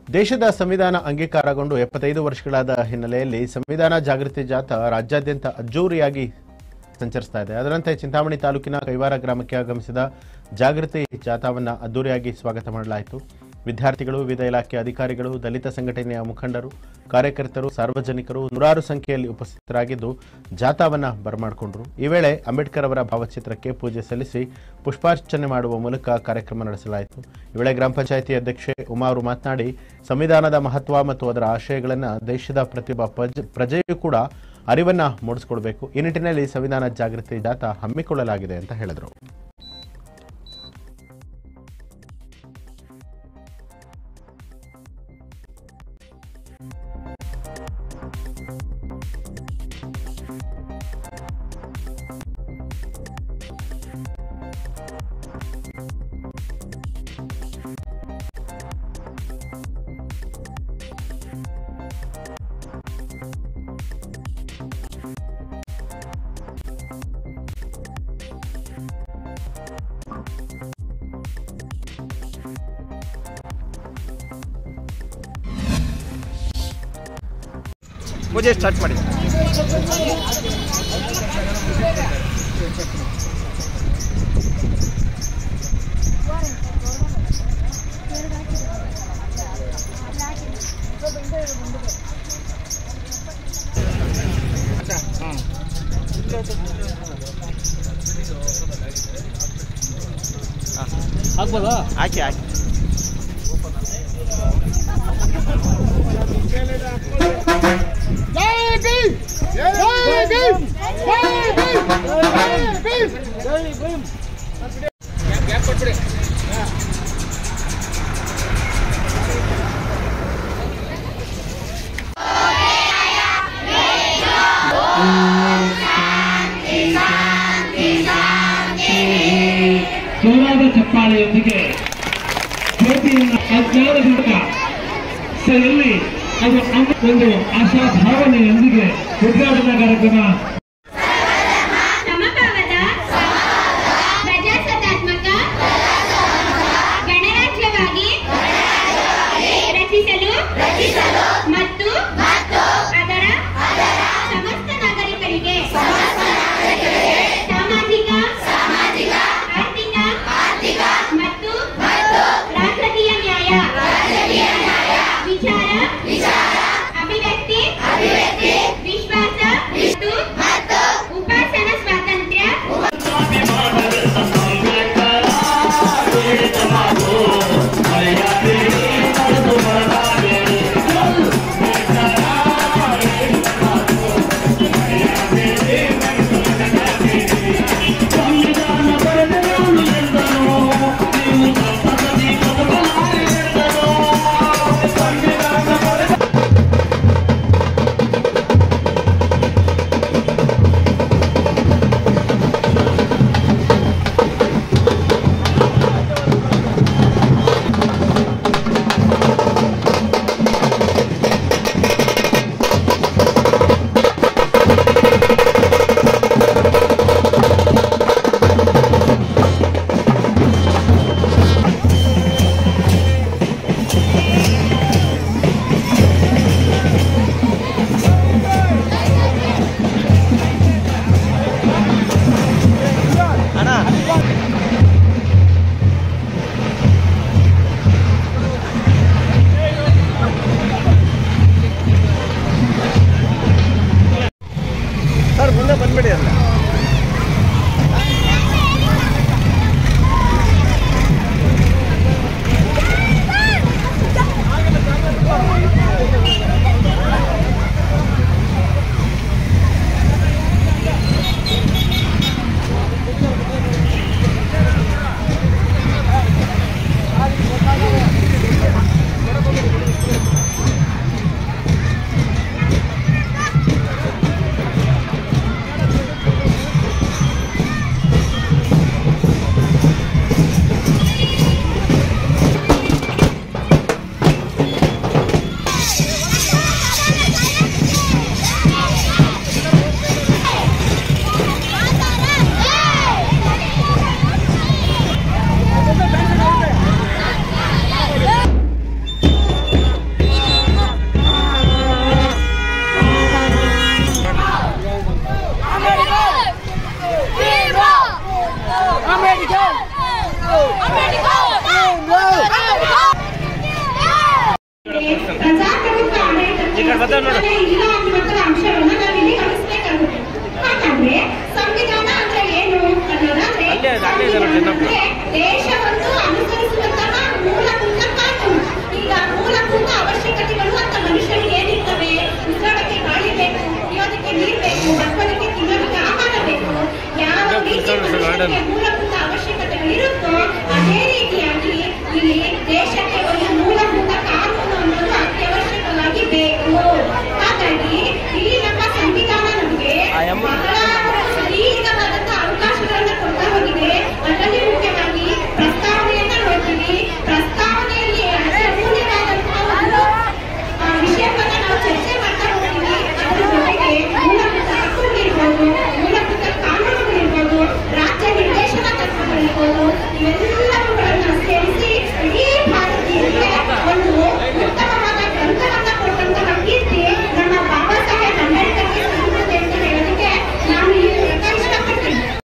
ದೇಶದ ಸಂವಿಧಾನ ಅಂಗೀಕಾರಗೊಂಡು 75 ವರ್ಷಗಳಾದ ಹಿನ್ನೆಲೆಯಲ್ಲಿ ಸಂವಿಧಾನ ಜಾಗೃತಿ ಜಾಥಾ ರಾಜ್ಯಾದ್ಯಂತ ಅದ್ದೂರಿಯಾಗಿ ಸಂಚರಿಸ್ತಾ ಇದೆ. ಅದರಂತೆ ಚಿಂತಾಮಣಿ ತಾಲೂಕಿನ ಕೈವಾರ ಗ್ರಾಮಕ್ಕೆ ಆಗಮಿಸಿದ ಜಾಗೃತಿ ಜಾಥಾವನ್ನು ಅದ್ದೂರಿಯಾಗಿ ಸ್ವಾಗತ ಮಾಡಲಾಯಿತು. ವಿದ್ಯಾರ್ಥಿಗಳು, ವಿವಿಧ ಇಲಾಖೆ ಅಧಿಕಾರಿಗಳು, ದಲಿತ ಸಂಘಟನೆಯ ಮುಖಂಡರು, ಕಾರ್ಯಕರ್ತರು, ಸಾರ್ವಜನಿಕರು ನೂರಾರು ಸಂಖ್ಯೆಯಲ್ಲಿ ಉಪಸ್ಥಿತರಾಗಿದ್ದು ಜಾಥಾವನ್ನು ಬರಮಾಡಿಕೊಂಡರು. ಈ ವೇಳೆ ಅಂಬೇಡ್ಕರ್ ಅವರ ಭಾವಚಿತ್ರಕ್ಕೆ ಪೂಜೆ ಸಲ್ಲಿಸಿ ಪುಷ್ಪಾರ್ಚನೆ ಮಾಡುವ ಮೂಲಕ ಕಾರ್ಯಕ್ರಮ ನಡೆಸಲಾಯಿತು. ಈ ವೇಳೆ ಗ್ರಾಮ ಪಂಚಾಯಿತಿ ಅಧ್ಯಕ್ಷೆ ಉಮಾ ಅವರು ಮಾತನಾಡಿ, ಸಂವಿಧಾನದ ಮಹತ್ವ ಮತ್ತು ಅದರ ಆಶಯಗಳನ್ನು ದೇಶದ ಪ್ರತಿಯೊಬ್ಬ ಪ್ರಜೆಯೂ ಕೂಡ ಅರಿವನ್ನು ಮೂಡಿಸಿಕೊಡಬೇಕು. ಈ ನಿಟ್ಟಿನಲ್ಲಿ ಸಂವಿಧಾನ ಜಾಗೃತಿ ಜಾಥಾ ಹಮ್ಮಿಕೊಳ್ಳಲಾಗಿದೆ ಅಂತ ಹೇಳಿದರು. पूजे स्टार्ट ಮಾಡಿ. ಆಗ್ಬೋದಾ? ಹಾಕಿ ಹಾಕಿ. ಜೋರಾದ ಚಪ್ಪಾಳೆಯೊಂದಿಗೆ ಜ್ಯೋತಿಯನ್ನು ಅಜ್ಞಾನದಿಂದ ಎಲ್ಲಿ ಅದು ಒಂದು ಆಶಾಭಾವನೆಯೊಂದಿಗೆ ಉದ್ಘಾಟನಾ ಕಾರ್ಯಕ್ರಮ ಸಮಭಾವದ ಪ್ರಜಾಸತ್ತಾತ್ಮಕ ಗಣರಾಜ್ಯವಾಗಿ ರಚಿಸಲು ಮತ್ತು ಅದರ ಸಮಸ್ತ ನಾಗರಿಕರಿಗೆ ಸಾಮಾಜಿಕ, ಆರ್ಥಿಕ ಮತ್ತು ರಾಜಕೀಯ ನ್ಯಾಯ, ವಿಚಾರ, ಅಭಿವ್ಯಕ್ತಿ, ವಿಶ್ವಾಸ ಮತ್ತು ಜನರಿಗೆ ಮೂಲಭೂತ ಅವಶ್ಯಕತೆಗಳಿರುತ್ತೋ ಅದೇ ರೀತಿಯಾಗಿ ಇಲ್ಲಿ ದೇಶಕ್ಕೆ ಒಂದು ಮೂಲಭೂತ ಕಾನೂನು ಅನ್ನೋದು ಅತ್ಯವಶ್ಯಕವಾಗಿ ಬೇಕು. ಹಾಗಾಗಿ ಇಲ್ಲಿ ನಮ್ಮ ಸಂವಿಧಾನ ನಮಗೆ ಬಹಳ ದೀರ್ಘವಾದಂತಹ ಅವಕಾಶಗಳನ್ನ ಕೊಡ್ತಾ ಹೋಗಿದೆ. ಅದರಲ್ಲಿ ಮುಖ್ಯವಾಗಿ ಪ್ರಸ್ತಾವನೆಯನ್ನ ನೋಡ್ತೀವಿ. ಪ್ರಸ್ತಾವನೆಯಲ್ಲಿ ಅಮೂಲ್ಯವಾದಂತಹ ಒಂದು ವಿಷಯವನ್ನ ನಾವು ಚರ್ಚೆ ಮಾಡ್ತಾ ಹೋಗ್ತೀವಿ. ಅದರ ಜೊತೆಗೆ ಮೂಲಭೂತ ಹಕ್ಕುಗಳಿರ್ಬೋದು, ಮೂಲಭೂತ ಕಾನೂನುಗಳಿರ್ಬೋದು, ರಾಜ್ಯ ನಿರ್ದೇಶನ ತತ್ವಗಳಿರ್ಬೋದು, ಇವೆಲ್ಲ